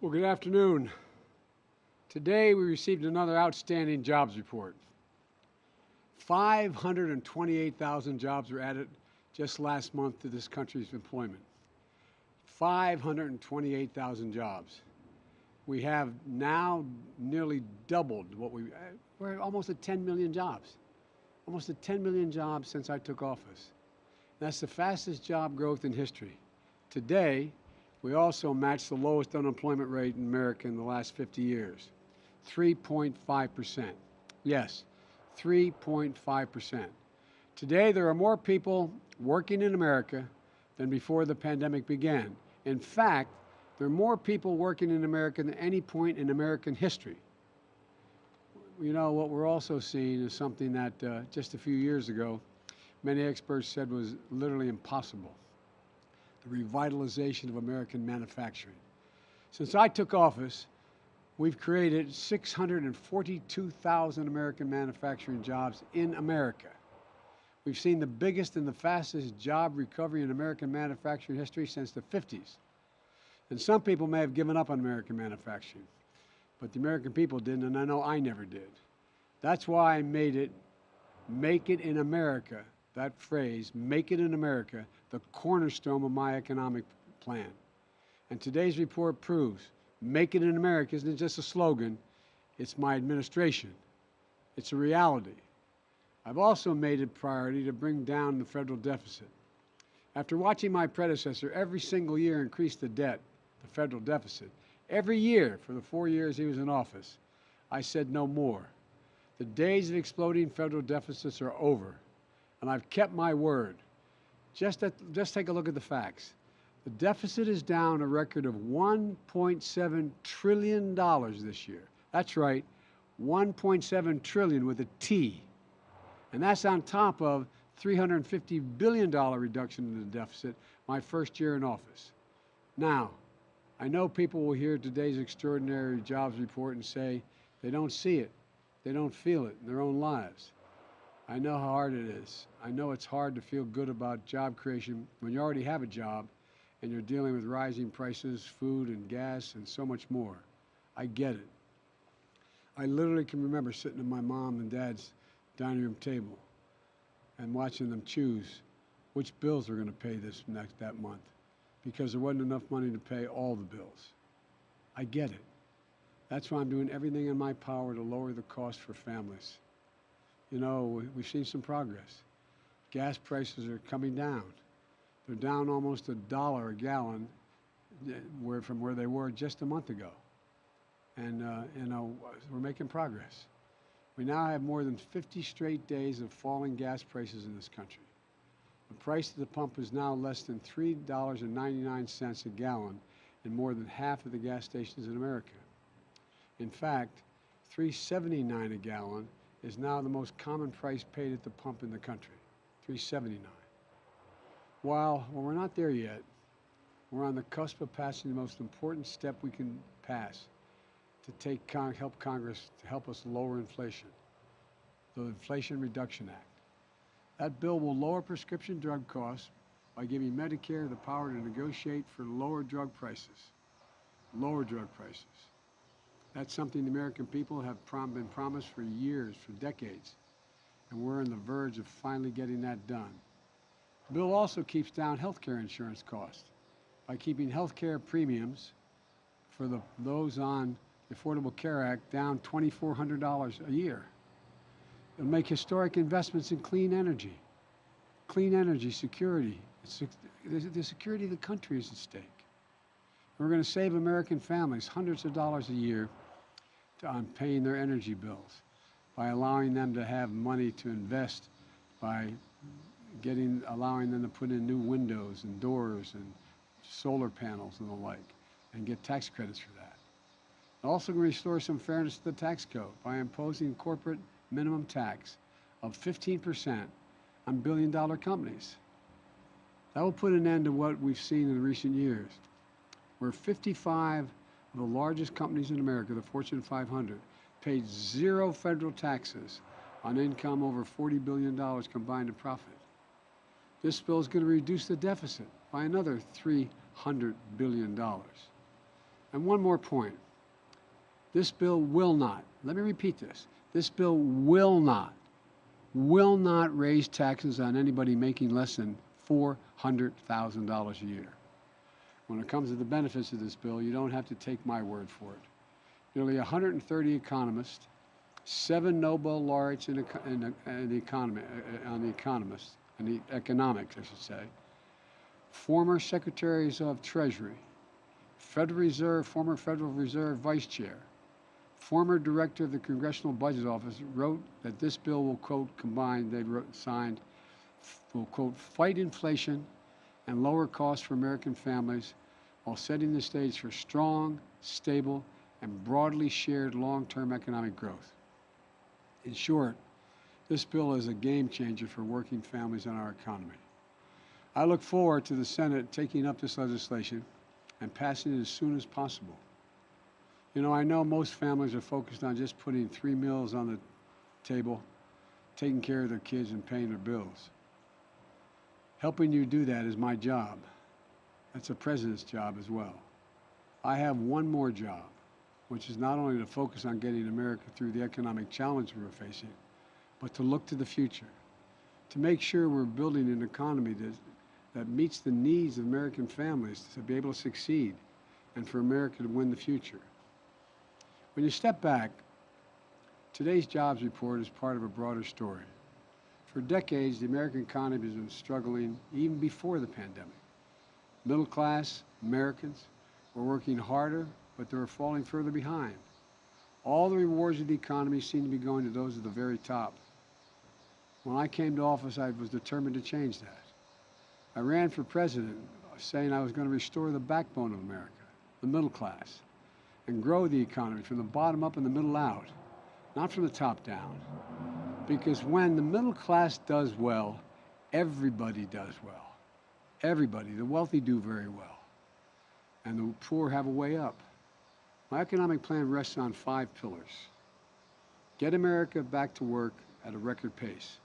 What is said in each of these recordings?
Well, good afternoon. Today we received another outstanding jobs report. 528,000 jobs were added just last month to this country's employment. 528,000 jobs. We have now nearly doubled we're almost at 10 million jobs. Almost at 10 million jobs since I took office. That's the fastest job growth in history. Today, we also matched the lowest unemployment rate in America in the last 50 years, 3.5%. Yes, 3.5%. Today, there are more people working in America than before the pandemic began. In fact, there are more people working in America than any point in American history. You know, what we're also seeing is something that just a few years ago, many experts said was literally impossible: the revitalization of American manufacturing. Since I took office, we've created 642,000 American manufacturing jobs in America. We've seen the biggest and the fastest job recovery in American manufacturing history since the 50s. And some people may have given up on American manufacturing, but the American people didn't, and I know I never did. That's why I made it, "Make it in America," that phrase, "Make it in America," the cornerstone of my economic plan. And today's report proves "Make it in America" isn't just a slogan, it's my administration. It's a reality. I've also made it a priority to bring down the federal deficit. After watching my predecessor every single year increase the debt, the federal deficit, every year for the 4 years he was in office, I said no more. The days of exploding federal deficits are over, and I've kept my word. Just take a look at the facts. The deficit is down a record of $1.7 trillion this year. That's right, $1.7 trillion with a T. And that's on top of $350 billion reduction in the deficit my first year in office. Now, I know people will hear today's extraordinary jobs report and say they don't see it, they don't feel it in their own lives. I know how hard it is. I know it's hard to feel good about job creation when you already have a job and you're dealing with rising prices, food and gas and so much more. I get it. I literally can remember sitting at my mom and dad's dining room table and watching them choose which bills they're going to pay that month, because there wasn't enough money to pay all the bills. I get it. That's why I'm doing everything in my power to lower the cost for families. You know, we've seen some progress. Gas prices are coming down. They're down almost $1 a gallon from where they were just a month ago. And, you know, we're making progress. We now have more than 50 straight days of falling gas prices in this country. The price at the pump is now less than $3.99 a gallon in more than half of the gas stations in America. In fact, $3.79 a gallon is now the most common price paid at the pump in the country, $3.79. Well, we're not there yet. We're on the cusp of passing the most important step we can pass to help Congress to help us lower inflation, the Inflation Reduction Act. That bill will lower prescription drug costs by giving Medicare the power to negotiate for lower drug prices. Lower drug prices. That's something the American people have been promised for years, for decades, and we're on the verge of finally getting that done. The bill also keeps down health care insurance costs by keeping health care premiums for those on the Affordable Care Act down $2,400 a year. It'll make historic investments in clean energy security. The security of the country is at stake. We're going to save American families hundreds of dollars a year on paying their energy bills by allowing them to have money to invest, by allowing them to put in new windows and doors and solar panels and the like, and get tax credits for that. Also going to restore some fairness to the tax code by imposing corporate minimum tax of 15% on billion-dollar companies. That will put an end to what we've seen in recent years, where 55 of the largest companies in America, the Fortune 500, paid zero federal taxes on income over $40 billion combined in profit. This bill is going to reduce the deficit by another $300 billion. And one more point. This bill will not, let me repeat this bill will not raise taxes on anybody making less than $400,000 a year. When it comes to the benefits of this bill, you don't have to take my word for it. Nearly 130 economists, 7 Nobel laureates in the economics, I should say, former secretaries of Treasury, former Federal Reserve Vice Chair, former director of the Congressional Budget Office wrote that this bill will, quote, will, quote, fight inflation and lower costs for American families while setting the stage for strong, stable, and broadly shared long-term economic growth. In short, this bill is a game changer for working families and our economy. I look forward to the Senate taking up this legislation and passing it as soon as possible. You know, I know most families are focused on just putting 3 meals on the table, taking care of their kids and paying their bills. Helping you do that is my job. That's a president's job as well. I have one more job, which is not only to focus on getting America through the economic challenge we're facing, but to look to the future, to make sure we're building an economy that meets the needs of American families to be able to succeed and for America to win the future. When you step back, today's jobs report is part of a broader story. For decades, the American economy has been struggling even before the pandemic. Middle class Americans were working harder, but they were falling further behind. All the rewards of the economy seem to be going to those at the very top. When I came to office, I was determined to change that. I ran for president saying I was going to restore the backbone of America, the middle class, and grow the economy from the bottom up and the middle out, not from the top down. Because when the middle class does well, everybody does well. Everybody. The wealthy do very well. And the poor have a way up. My economic plan rests on 5 pillars. Get America back to work at a record pace.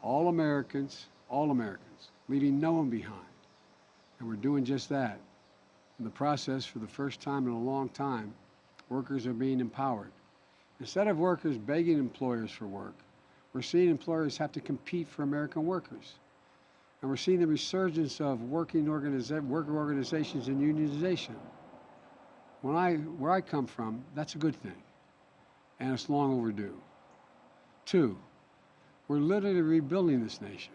All Americans, leaving no one behind. And we're doing just that. In the process, for the first time in a long time, workers are being empowered. Instead of workers begging employers for work, we're seeing employers have to compete for American workers. And we're seeing the resurgence of worker organizations and unionization. Where I come from, that's a good thing. And it's long overdue. 2, we're literally rebuilding this nation.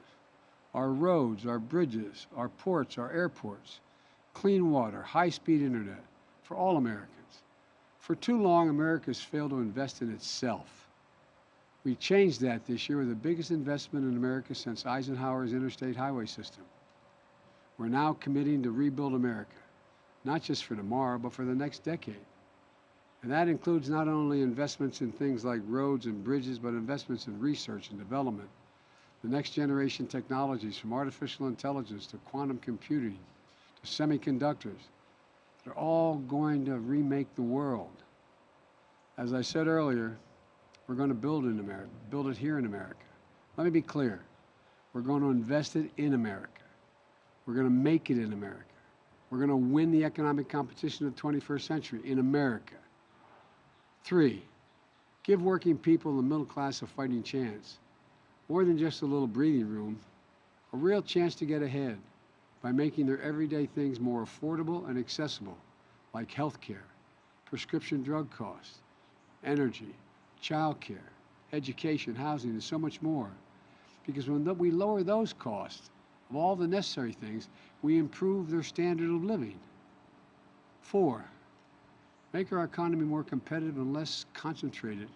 Our roads, our bridges, our ports, our airports, clean water, high-speed internet for all Americans. For too long, America has failed to invest in itself. We changed that this year with the biggest investment in America since Eisenhower's interstate highway system. We're now committing to rebuild America, not just for tomorrow, but for the next decade. And that includes not only investments in things like roads and bridges, but investments in research and development, the next generation technologies from artificial intelligence to quantum computing to semiconductors. They're all going to remake the world. As I said earlier, we're going to build in America, build it here in America. Let me be clear. We're going to invest it in America. We're going to make it in America. We're going to win the economic competition of the 21st century in America. 3, give working people in the middle class a fighting chance. More than just a little breathing room, a real chance to get ahead by making their everyday things more affordable and accessible, like health care, prescription drug costs, energy, child care, education, housing, and so much more. Because when we lower those costs of all the necessary things, we improve their standard of living. 4, make our economy more competitive and less concentrated.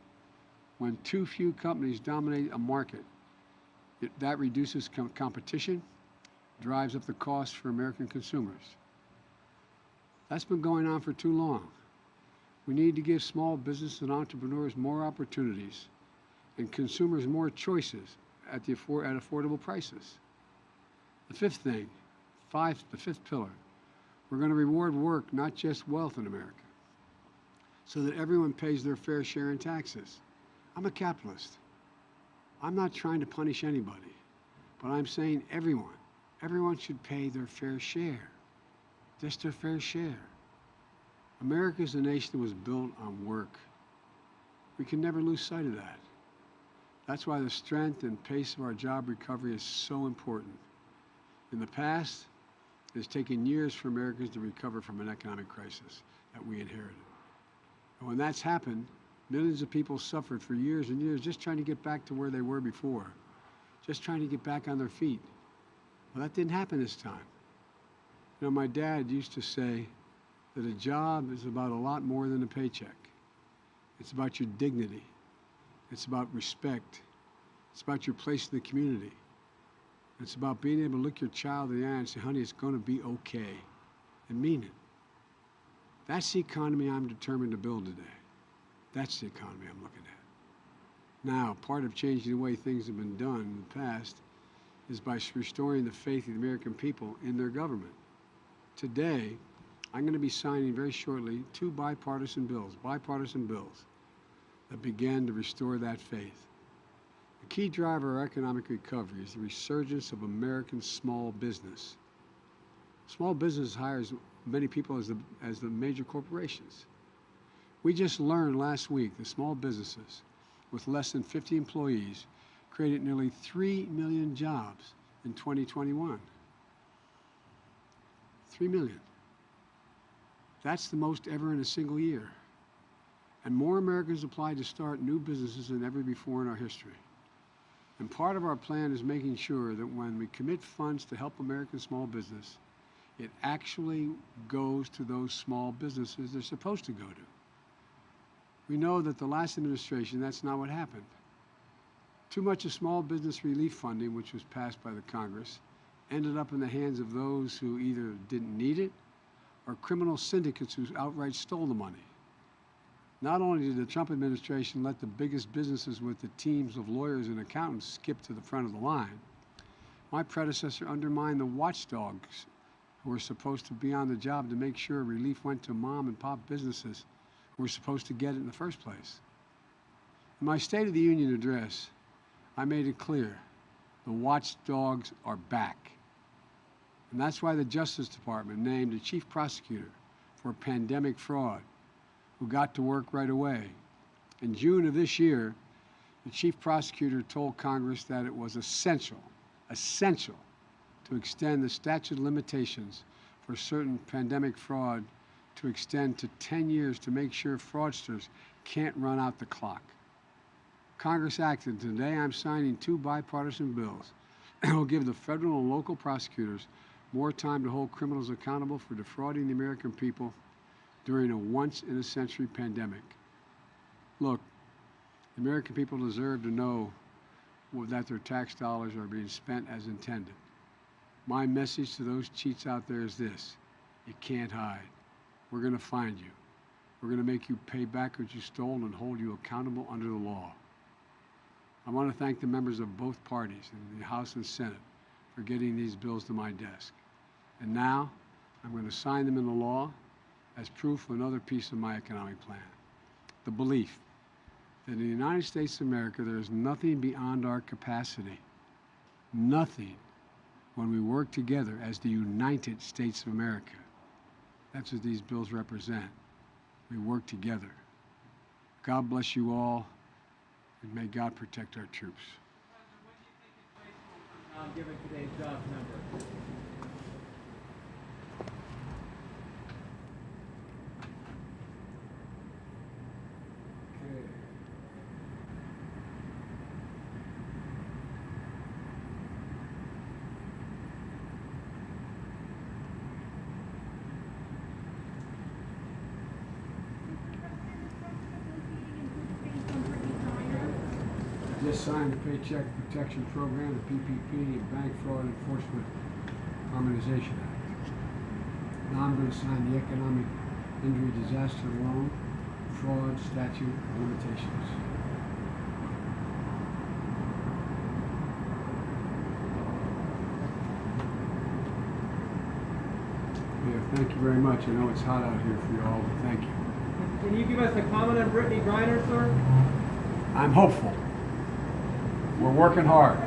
When too few companies dominate a market, that reduces competition, drives up the cost for American consumers. That's been going on for too long. We need to give small business and entrepreneurs more opportunities and consumers more choices at affordable prices. The 5th thing, the 5th pillar, we're going to reward work, not just wealth in America, so that everyone pays their fair share in taxes. I'm a capitalist. I'm not trying to punish anybody, but I'm saying everyone should pay their fair share, just their fair share. America is a nation that was built on work. We can never lose sight of that. That's why the strength and pace of our job recovery is so important. In the past, it has taken years for Americans to recover from an economic crisis that we inherited. And when that's happened, millions of people suffered for years and years just trying to get back to where they were before, just trying to get back on their feet. Well, that didn't happen this time. You know, my dad used to say that a job is about a lot more than a paycheck. It's about your dignity. It's about respect. It's about your place in the community. It's about being able to look your child in the eye and say, honey, it's going to be okay, and mean it. That's the economy I'm determined to build today. That's the economy I'm looking at. Now, part of changing the way things have been done in the past is by restoring the faith of the American people in their government. Today, I'm going to be signing very shortly two bipartisan bills that begin to restore that faith. The key driver of our economic recovery is the resurgence of American small business. Small business hires many people as the major corporations. We just learned last week that small businesses with less than 50 employees created nearly 3 million jobs in 2021. 3 million. That's the most ever in a single year. And more Americans applied to start new businesses than ever before in our history. And part of our plan is making sure that when we commit funds to help American small business, it actually goes to those small businesses they're supposed to go to. We know that the last administration, that's not what happened. Too much of small business relief funding, which was passed by the Congress, ended up in the hands of those who either didn't need it or criminal syndicates who outright stole the money. Not only did the Trump administration let the biggest businesses with the teams of lawyers and accountants skip to the front of the line, my predecessor undermined the watchdogs who were supposed to be on the job to make sure relief went to mom and pop businesses who were supposed to get it in the first place. In my State of the Union address, I made it clear, the watchdogs are back. And that's why the Justice Department named a chief prosecutor for pandemic fraud who got to work right away. In June of this year, the chief prosecutor told Congress that it was essential to extend the statute of limitations for certain pandemic fraud to extend to 10 years to make sure fraudsters can't run out the clock. Congress acted. Today I'm signing two bipartisan bills that will give the federal and local prosecutors more time to hold criminals accountable for defrauding the American people during a once-in-a-century pandemic. Look, the American people deserve to know that their tax dollars are being spent as intended. My message to those cheats out there is this: you can't hide. We're going to find you. We're going to make you pay back what you stole and hold you accountable under the law. I want to thank the members of both parties in the House and Senate for getting these bills to my desk. And now, I'm going to sign them into law as proof of another piece of my economic plan. The belief that in the United States of America, there is nothing beyond our capacity. Nothing when we work together as the United States of America. That's what these bills represent. We work together. God bless you all, and may God protect our troops. Given today's jobs number. Just signed the Paycheck Protection Program, the PPP, and Bank Fraud Enforcement Harmonization Act. Now I'm going to sign the Economic Injury Disaster Loan Fraud Statute of Limitations. Yeah, thank you very much. I know it's hot out here for you all, but thank you. Can you give us a comment on Brittany Griner, sir? I'm hopeful. We're working hard.